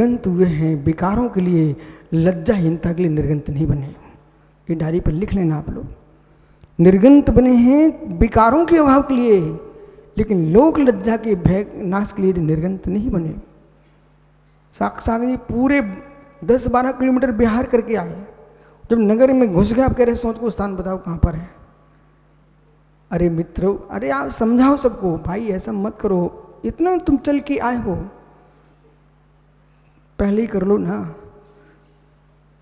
निर्गंत हुए हैं विकारों के लिए, लज्जाहीनता के लिए निर्गंत नहीं बने। ये डायरी पर लिख लेना आप लोग। निर्गंत बने हैं विकारों के अभाव के लिए, लेकिन लोक लज्जा के भय नाश के लिए निर्गंत नहीं बने। साक्षात जी पूरे 10-12 किलोमीटर बिहार करके आए, जब नगर में घुस गए आप कह रहे सोच को स्थान बताओ कहाँ पर है। अरे मित्रों, अरे आप समझाओ सबको, भाई ऐसा मत करो, इतना तुम चल के आए हो, पहले ही कर लो ना।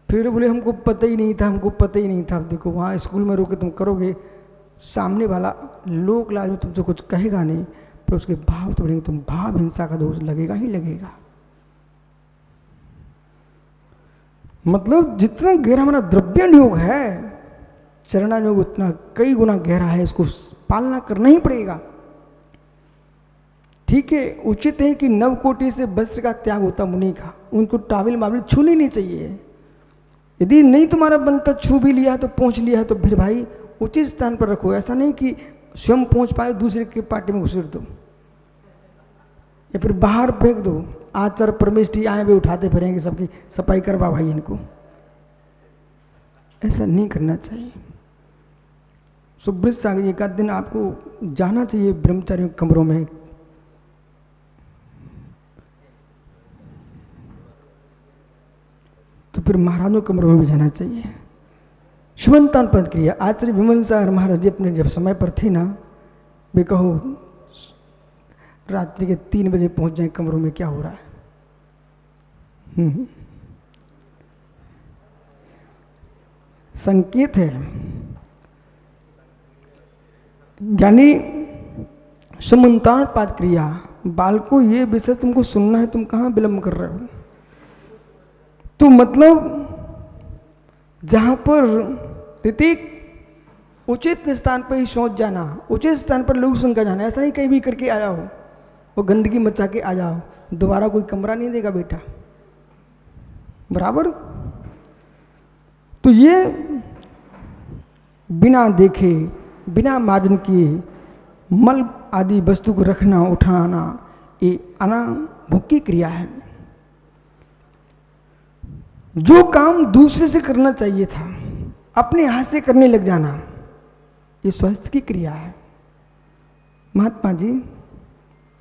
फिर बोले हमको पता ही नहीं था, हमको पता ही नहीं था। अब देखो वहाँ स्कूल में रोके तुम करोगे, सामने वाला लोक लाज में तुमसे कुछ कहेगा नहीं, पर उसके भाव तो बढ़ेंगे, तुम भाव हिंसा का दोष लगेगा ही लगेगा। मतलब जितना गहरा हमारा द्रव्य योग है, चरणायोग उतना कई गुना गहरा है, इसको पालना करना ही पड़ेगा। ठीक है, उचित है कि नवकोटि से वस्त्र का त्याग होता मुनि का, उनको टाविल माविल छूनी नहीं चाहिए। यदि नहीं तुम्हारा बनता, छू भी लिया तो पहुंच लिया तो फिर भाई उचित स्थान पर रखो। ऐसा नहीं कि स्वयं पहुंच पाए दूसरे के पार्टी में घुसेड़ दो या फिर बाहर फेंक दो। आचार परमेष्ठी आए वे उठाते फिरेंगे, सबकी सफाई करवा भाई इनको, ऐसा नहीं करना चाहिए। सुब्रत सागर एक आध दिन आपको जाना चाहिए ब्रह्मचारियों के कमरों में, तो फिर महाराजों के कमरों में भी जाना चाहिए। शिवंतान पद क्रिया आचार्य विमल सागर महाराज जी अपने जब समय पर थे ना, वे कहो रात्रि के 3 बजे पहुंच जाए कमरों में, क्या हो रहा है। संकेत है, यानी समन्तान पाद क्रिया। बालको ये विषय तुमको सुनना है, तुम कहाँ विलंब कर रहे हो। तो मतलब जहां पर ऋतिक उचित स्थान पर ही सोच जाना, उचित स्थान पर लोग सुनकर जाना, ऐसा ही कहीं भी करके आया हो, वो गंदगी मचा के आ जाओ, दोबारा कोई कमरा नहीं देगा बेटा, बराबर। तो ये बिना देखे बिना मार्जन किए मल आदि वस्तु को रखना उठाना, ये अनाभुक की क्रिया है। जो काम दूसरे से करना चाहिए था अपने हाथ से करने लग जाना, ये स्वास्थ्य की क्रिया है। महात्मा जी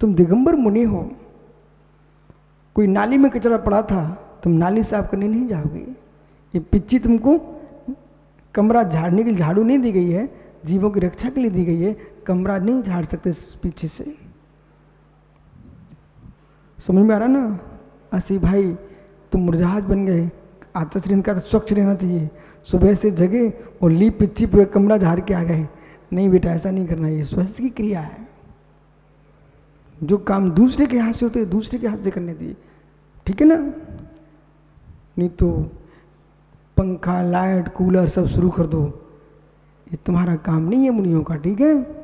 तुम दिगंबर मुनि हो, कोई नाली में कचरा पड़ा था, तुम नाली साफ करने नहीं जाओगे। ये पिच्ची तुमको कमरा झाड़ने के लिए झाड़ू नहीं दी गई है, जीवों की रक्षा के लिए दी गई है, कमरा नहीं झाड़ सकते पीछे से। समझ में आ रहा ना। असी भाई तुम मुरझाज बन गए, आचरण का तो स्वच्छ रहना चाहिए, सुबह से जगे और ली पिच्ची पूरा कमरा झाड़ के आ गए। नहीं बेटा ऐसा नहीं करना, ये स्वास्थ्य की क्रिया है। जो काम दूसरे के हाथ से होते हैं दूसरे के हाथ से करने दिए, ठीक है ना। नहीं तो पंखा लाइट कूलर सब शुरू कर दो, ये तुम्हारा काम नहीं है मुनियों का, ठीक है।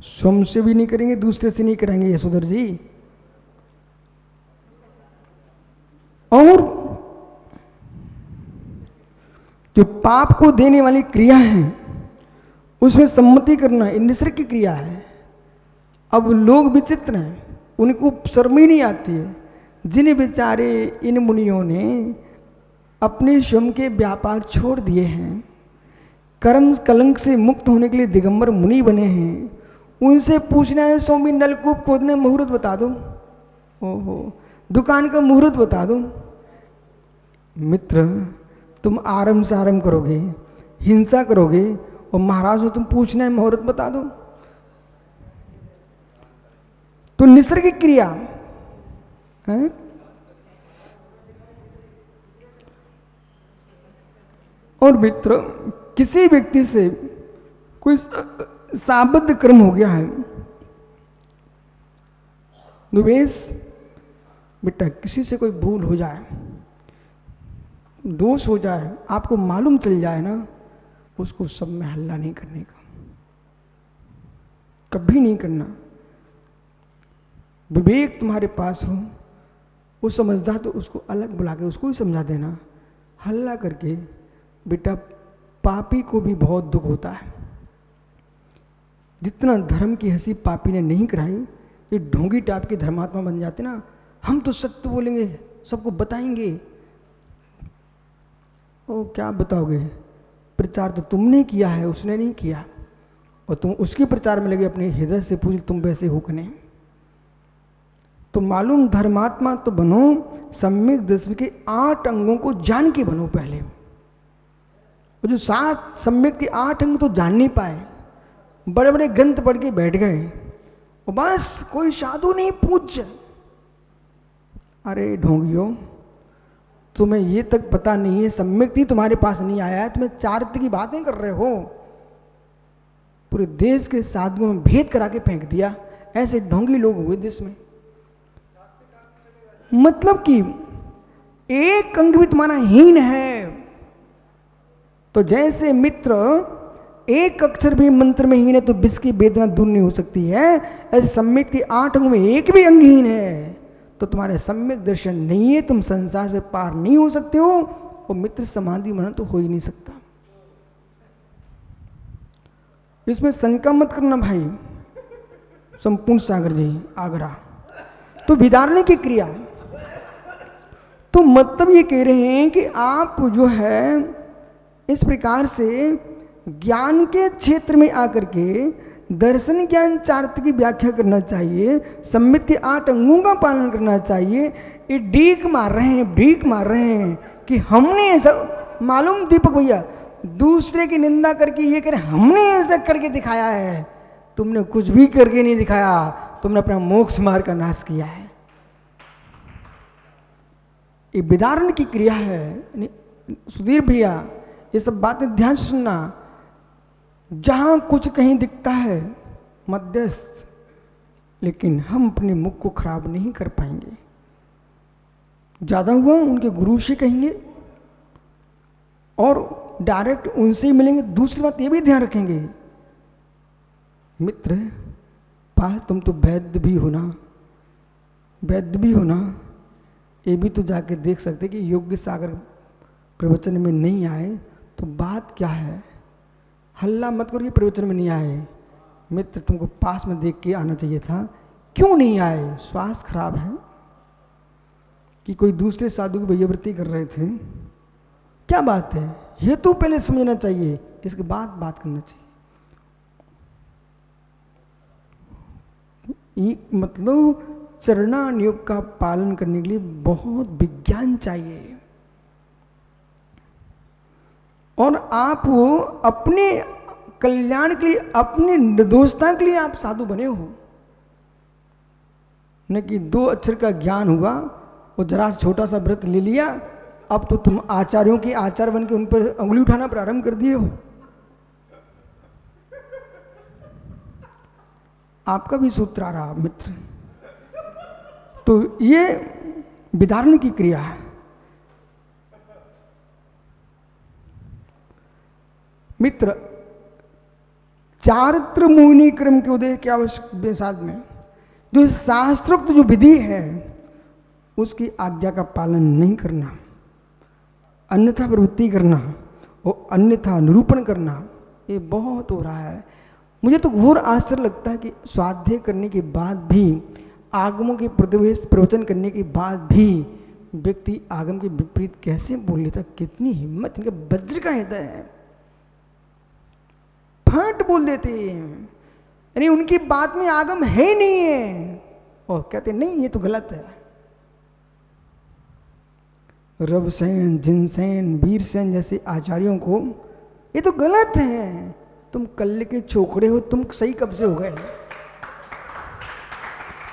स्वयं से भी नहीं करेंगे, दूसरे से नहीं कराएंगे यशोधर जी। और जो पाप को देने वाली क्रिया है उसमें सम्मति करना, ये निसर्ग की क्रिया है। अब लोग विचित्र हैं, उनको शर्म ही नहीं आती है। जिन बेचारे इन मुनियों ने अपने स्वयं के व्यापार छोड़ दिए हैं, कर्म कलंक से मुक्त होने के लिए दिगंबर मुनि बने हैं, उनसे पूछना है स्वामी नलकूप खोदने मुहूर्त बता दो, ओहो दुकान का मुहूर्त बता दो। मित्र तुम आरंभ से आरंभ करोगे, हिंसा करोगे, और महाराज हो तुम पूछना है मुहूर्त बता दो। तो निसर्ग क्रिया है। और मित्र किसी व्यक्ति से कोई साबद्ध कर्म हो गया है, द्वेष, बेटा किसी से कोई भूल हो जाए, दोष हो जाए, आपको मालूम चल जाए ना, उसको सब में हल्ला नहीं करने का, कभी नहीं करना। विवेक तुम्हारे पास हो, वो समझदार तो उसको अलग बुला के उसको ही समझा देना। हल्ला करके बेटा पापी को भी बहुत दुख होता है। जितना धर्म की हंसी पापी ने नहीं कराई, ये ढोंगी टाइप के धर्मात्मा बन जाते ना, हम तो सत्य बोलेंगे, सबको बताएंगे। ओ क्या बताओगे, प्रचार तो तुमने किया है, उसने नहीं किया, और तुम उसके प्रचार में लगे। अपने हृदय से पूछ तुम वैसे हो कि नहीं। तो मालूम धर्मात्मा तो बनो, सम्यक दर्शन के 8 अंगों को जान के बनो पहले। वो जो 7 सम्यक के 8 अंग तो जान नहीं पाए, बड़े बड़े ग्रंथ पढ़ के बैठ गए, और बस कोई साधु नहीं पूज्य। अरे ढोंगियो, तुम्हें ये तक पता नहीं है, सम्यक ही तुम्हारे पास नहीं आया है, तुम्हें चारित्र की बातें कर रहे हो। पूरे देश के साधुओं में भेद करा के फेंक दिया। ऐसे ढोंगी लोग हुए देश में। मतलब कि एक अंग भी तुम्हारा हीन है। तो जैसे मित्र एक अक्षर भी मंत्र में हीन है तो विष की वेदना दूर नहीं हो सकती है, ऐसे सम्यक के 8 अंगों में एक भी अंगहीन है तो तुम्हारे सम्यक दर्शन नहीं है, तुम संसार से पार नहीं हो सकते हो, और मित्र समाधि मन तो हो ही नहीं सकता। इसमें शंका मत करना भाई। संपूर्ण सागर जी आगरा। तो विदारणी की क्रिया, तो मतलब ये कह रहे हैं कि आप जो है इस प्रकार से ज्ञान के क्षेत्र में आकर के दर्शन ज्ञान चार्थ की व्याख्या करना चाहिए, सम्मित के 8 अंगों का पालन करना चाहिए। ये डीक मार रहे हैं कि हमने ऐसा, मालूम दीपक भैया, दूसरे की निंदा करके ये कह रहे हमने ऐसा करके दिखाया है। तुमने कुछ भी करके नहीं दिखाया, तुमने अपना मोक्ष मार्ग का नाश किया है। ये विदारण की क्रिया है। सुधीर भैया ये सब बातें ध्यान से सुनना। जहां कुछ कहीं दिखता है मध्यस्थ, लेकिन हम अपने मुख को खराब नहीं कर पाएंगे। ज्यादा हुआ उनके गुरु से कहेंगे और डायरेक्ट उनसे ही मिलेंगे। दूसरी बात ये भी ध्यान रखेंगे, मित्र पास तुम तो वैद्य भी हो ना, ये भी तो जाके देख सकते कि योग्य सागर प्रवचन में नहीं आए तो बात क्या है। हल्ला मत करो, ये प्रवचन में नहीं आए। मित्र तुमको पास में देख के आना चाहिए था, क्यों नहीं आए? स्वास्थ्य खराब है कि कोई दूसरे साधु की भैयावृत्ति कर रहे थे, क्या बात है? ये तो पहले समझना चाहिए, इसके बाद बात करना चाहिए। ये मतलब चरणानुयोग का पालन करने के लिए बहुत विज्ञान चाहिए। और आप वो अपने कल्याण के लिए, अपने निर्दोषता के लिए आप साधु बने हो, न कि 2 अक्षर का ज्ञान हुआ, वो जरा छोटा सा व्रत ले लिया, अब तो तुम आचार्यों के आचार्य बन के उन पर उंगली उठाना प्रारंभ कर दिए हो। आपका भी सूत्र आ रहा मित्र। तो ये विदारण की क्रिया है। मित्र चारित्र मोहिनी क्रम के उदय के आवश्यक साथ में जो शास्त्रोक्त जो विधि है उसकी आज्ञा का पालन नहीं करना, अन्यथा प्रवृत्ति करना और अन्यथा निरूपण करना, ये बहुत हो रहा है। मुझे तो घोर आश्चर्य लगता है कि स्वाध्याय करने के बाद भी, आगमों के प्रतिवेश प्रवचन करने के बाद भी व्यक्ति आगम के विपरीत कैसे बोल लेता। कितनी हिम्मत, इनका वज्र का हृदय है, फट बोल देते हैं। यानी उनकी बात में आगम है ही नहीं है और कहते नहीं ये तो गलत है। रवसेन, जिनसेन, वीरसेन जैसे आचार्यों को ये तो गलत है। तुम कल्ले के छोकड़े हो, तुम सही कब से हो गए?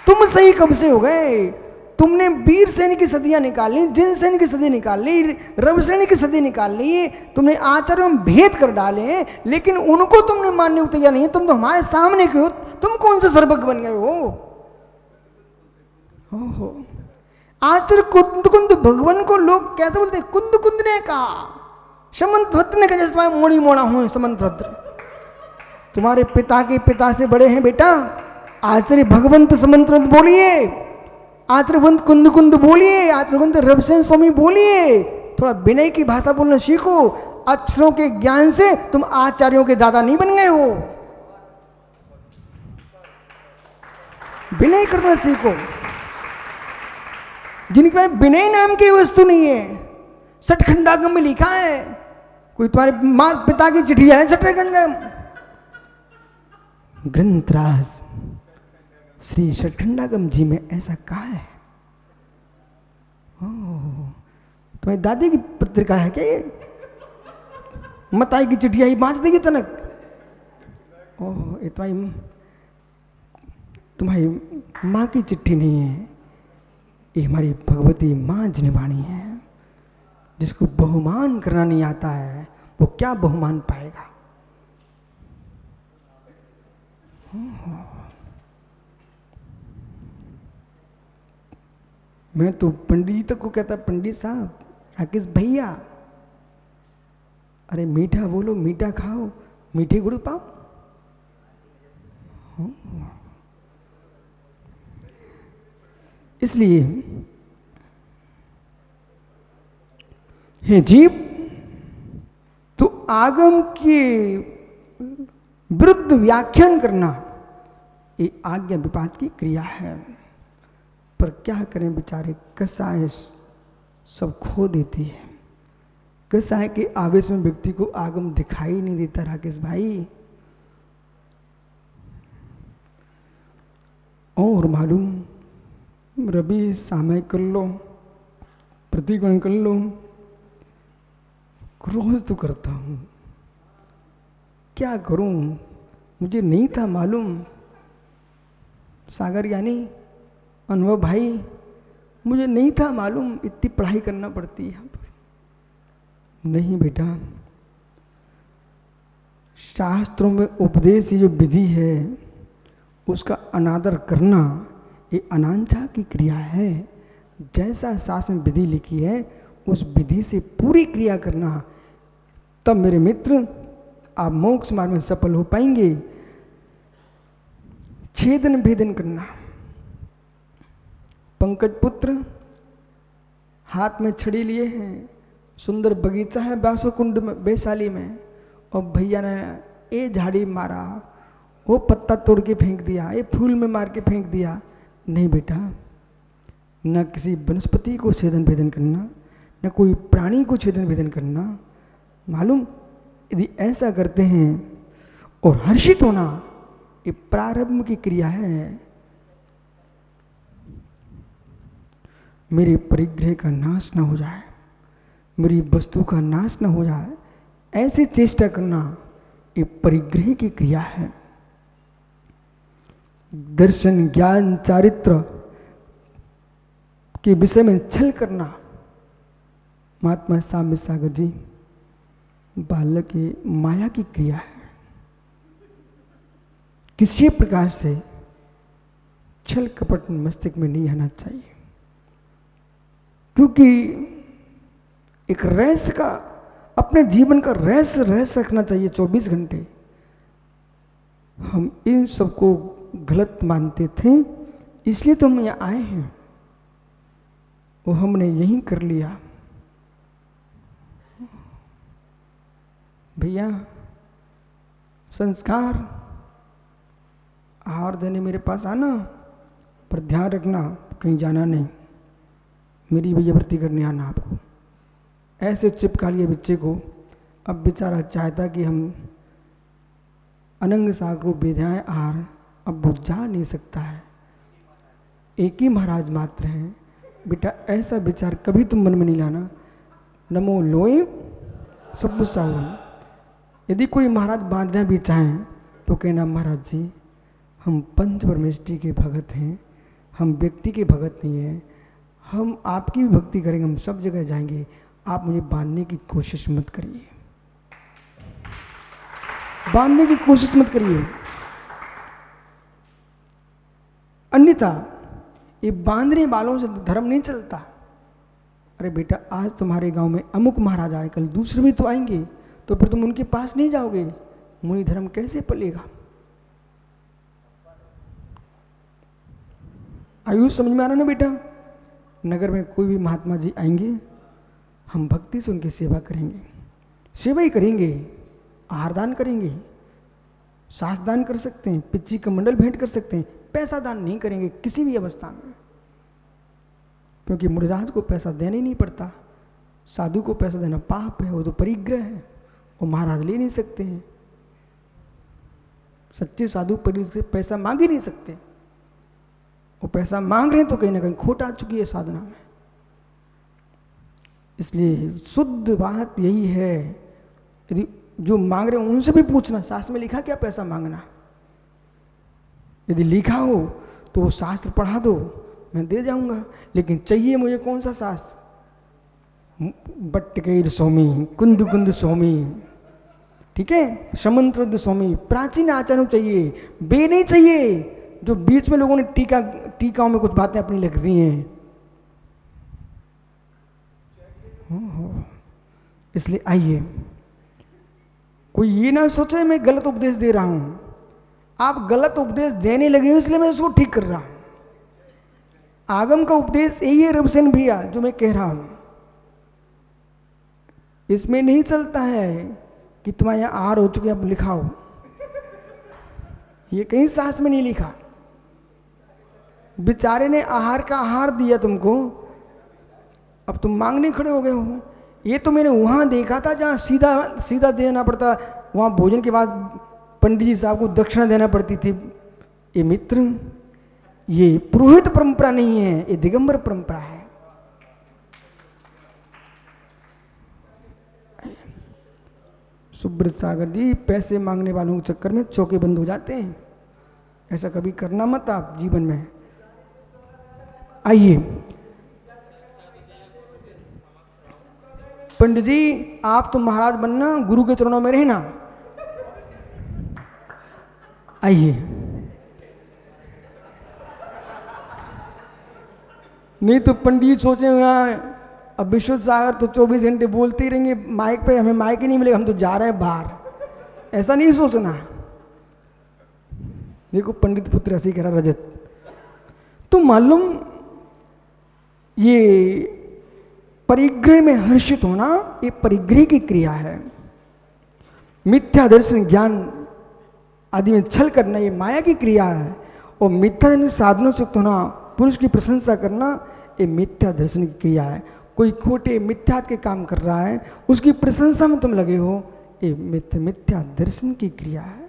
तुम सही कब से हो गए? तुमने वीरसेन की सदियां निकाल ली, जिनसेन की सदी निकाल ली, रवसेन की सदी निकाल ली, तुमने आचार्यों में भेद कर डाले, लेकिन उनको तुमने मानने को तैयार नहीं है। तुम तो हमारे सामने के हो, तुम कौन से सर्वज्ञ बन गए हो? ओहो, आचार्य कुंद कुंद भगवान को लोग कैसे बोलते हैं? कुंद कुंद ने कहा, समंत भद्र ने कहा, जैसे तुम्हारे मोड़ी मोड़ा हूं समंत भद्र। तुम्हारे पिता के पिता से बड़े हैं बेटा। आचार्य भगवंत समंत बोलिए, आचार्य कुंद कुंद बोलिए, आचार्य रवसेन स्वामी बोलिए। थोड़ा विनय की भाषा बोलना सीखो। अक्षरों के ज्ञान से तुम आचार्यों के दादा नहीं बन गए हो। विनय करना सीखो। जिनके पास विनय नाम की वस्तु नहीं है, सठखंडागम में लिखा है, कोई तुम्हारे माँ पिता की चिट्ठी है सठखंडागम, ग्रंथराज श्री सठखंडागम जी में ऐसा कहा है। तुम्हारी दादी की पत्रिका है क्या ये? मताई की चिट्ठिया ही बांच देगी तनक। ओह, ये तुम्हारी माँ की चिट्ठी नहीं है, ये हमारी भगवती माँ जिनवाणी है। जिसको बहुमान करना नहीं आता है वो क्या बहुमान पाएगा। मैं तो पंडित जी तक को कहता, पंडित साहब, राकेश भैया, अरे मीठा बोलो, मीठा खाओ, मीठे गुड़ पाओ। इसलिए हे जीव, तो आगम के विरुद्ध व्याख्यान करना ये आज्ञा विपात की क्रिया है। पर क्या करें बेचारे, कसाय सब खो देती है। कसाय के आवेश में व्यक्ति को आगम दिखाई नहीं देता। राकेश भाई, और मालूम रवि सामय कर लो, प्रतिगण कर लो, रोज तो करता हूं, क्या करूं, मुझे नहीं था मालूम। सागर यानी अनुभव भाई, मुझे नहीं था मालूम इतनी पढ़ाई करना पड़ती है यहाँ पर। नहीं बेटा, शास्त्रों में उपदेश, ये जो विधि है उसका अनादर करना ये अनांचा की क्रिया है। जैसा शास्त्र में विधि लिखी है उस विधि से पूरी क्रिया करना, तब मेरे मित्र आप मोक्ष मार्ग में सफल हो पाएंगे। छेदन भेदन करना, पंकज पुत्र हाथ में छड़ी लिए हैं, सुंदर बगीचा है व्यासकुंड में, वैशाली में, और भैया ने ये झाड़ी मारा, वो पत्ता तोड़ के फेंक दिया, ये फूल में मार के फेंक दिया। नहीं बेटा, न किसी वनस्पति को छेदन भेदन करना, न कोई प्राणी को छेदन भेदन करना। मालूम, यदि ऐसा करते हैं और हर्षित होना, ये प्रारंभ की क्रिया है। मेरे परिग्रह का नाश न हो जाए, मेरी वस्तु का नाश न हो जाए, ऐसी चेष्टा करना ये परिग्रह की क्रिया है। दर्शन, ज्ञान, चारित्र के विषय में छल करना, महात्मा साम्य सागर जी, बालक की माया की क्रिया है। किसी प्रकार से छल कपट मस्तिष्क में नहीं आना चाहिए, क्योंकि एक रहस्य का, अपने जीवन का रहस्य रखना चाहिए 24 घंटे। हम इन सबको गलत मानते थे, इसलिए तो हम यहाँ आए हैं, वो हमने यही कर लिया। भैया, संस्कार आहार देने मेरे पास आना, पर ध्यान रखना कहीं जाना नहीं, मेरी भैयावृत्ति करने आना आपको। ऐसे चिपका लिए बच्चे को। अब बेचारा चाहता कि हम अनंग सागर को विधाएं आहार, अब वो जा नहीं सकता है, एक ही महाराज मात्र हैं। बेटा ऐसा विचार कभी तुम मन में नहीं लाना। नमो लोए सब साहू। यदि कोई महाराज बांधना भी चाहें तो कहना, महाराज जी हम पंच परमेष्टि के भगत हैं, हम व्यक्ति के भगत नहीं हैं, हम आपकी भी भक्ति करेंगे, हम सब जगह जाएंगे, आप मुझे बांधने की कोशिश मत करिए, बांधने की कोशिश मत करिए। अन्यथा ये बांधने वालों से धर्म नहीं चलता। अरे बेटा, आज तुम्हारे गांव में अमुक महाराज आए, कल दूसरे भी तो आएंगे, तो फिर तुम उनके पास नहीं जाओगे, मुनि धर्म कैसे पलेगा? आयुष समझ में आ रहा ना बेटा? नगर में कोई भी महात्मा जी आएंगे, हम भक्ति से उनकी सेवा करेंगे, सेवा ही करेंगे, आहार दान करेंगे, सास दान कर सकते हैं, पिच्ची का मंडल भेंट कर सकते हैं, पैसा दान नहीं करेंगे किसी भी अवस्था में, क्योंकि मुनिराज को पैसा देना ही नहीं पड़ता। साधु को पैसा देना पाप है, वो तो परिग्रह है, वो महाराज ले नहीं सकते हैं। सच्चे साधु परिग्रह पैसा मांग ही नहीं सकते, वो पैसा मांग रहे हैं तो कहीं ना कहीं खोट आ चुकी है साधना में। इसलिए शुद्ध बात यही है, यदि जो मांग रहे हैं उनसे भी पूछना शास्त्र में लिखा क्या पैसा मांगना। यदि लिखा हो तो वो शास्त्र पढ़ा दो, मैं दे जाऊंगा, लेकिन चाहिए मुझे कौन सा शास्त्र? बट्टकेर स्वामी, कुंद कुंद स्वामी, ठीक है, समंत्रद स्वामी, प्राचीन आचार्यों चाहिए, बे नहीं चाहिए जो बीच में लोगों ने टीकाओं में कुछ बातें अपनी लिख दी हैं। इसलिए आइए, कोई ये ना सोचे मैं गलत उपदेश दे रहा हूं। आप गलत उपदेश देने लगे हो इसलिए मैं उसको ठीक कर रहा हूं। आगम का उपदेश यही है रविसेन भैया जो मैं कह रहा हूं। इसमें नहीं चलता है कि तुम्हारे यहां आहार हो चुके अब लिखाओ, ये कहीं शास्त्र में नहीं लिखा। बेचारे ने आहार का आहार दिया तुमको, अब तुम मांगने खड़े हो गए हो। ये तो मैंने वहां देखा था जहां सीधा सीधा देना पड़ता, वहां भोजन के बाद पंडित जी साहब को दक्षिणा देना पड़ती थी। ये मित्र, ये पुरोहित परंपरा नहीं है, ये दिगंबर परंपरा है। सुब्रत सागर जी, पैसे मांगने वालों के चक्कर में चौके बंद हो जाते हैं। ऐसा कभी करना मत आप जीवन में। आइए पंडित जी, आप तो महाराज बनना, गुरु के चरणों में रहना। आइए, नहीं तो पंडित सोचे अब विश्व सागर तो 24 घंटे बोलते ही रहेंगे माइक पे, हमें माइक ही नहीं मिलेगा, हम तो जा रहे हैं बाहर। ऐसा नहीं सोचना। देखो पंडित पुत्र ऐसे ही कह रहा रजत, तो मालूम ये परिग्रह में हर्षित होना, ये परिग्रह की क्रिया है। मिथ्या दर्शन ज्ञान आदि में छल करना, ये माया की क्रिया है। और मिथ्या दर्शन साधनों से युक्त होना, पुरुष की प्रशंसा करना, ये मिथ्या दर्शन की क्रिया है। कोई खोटे मिथ्या के काम कर रहा है, उसकी प्रशंसा में तुम लगे हो, ये मिथ्या दर्शन की क्रिया है।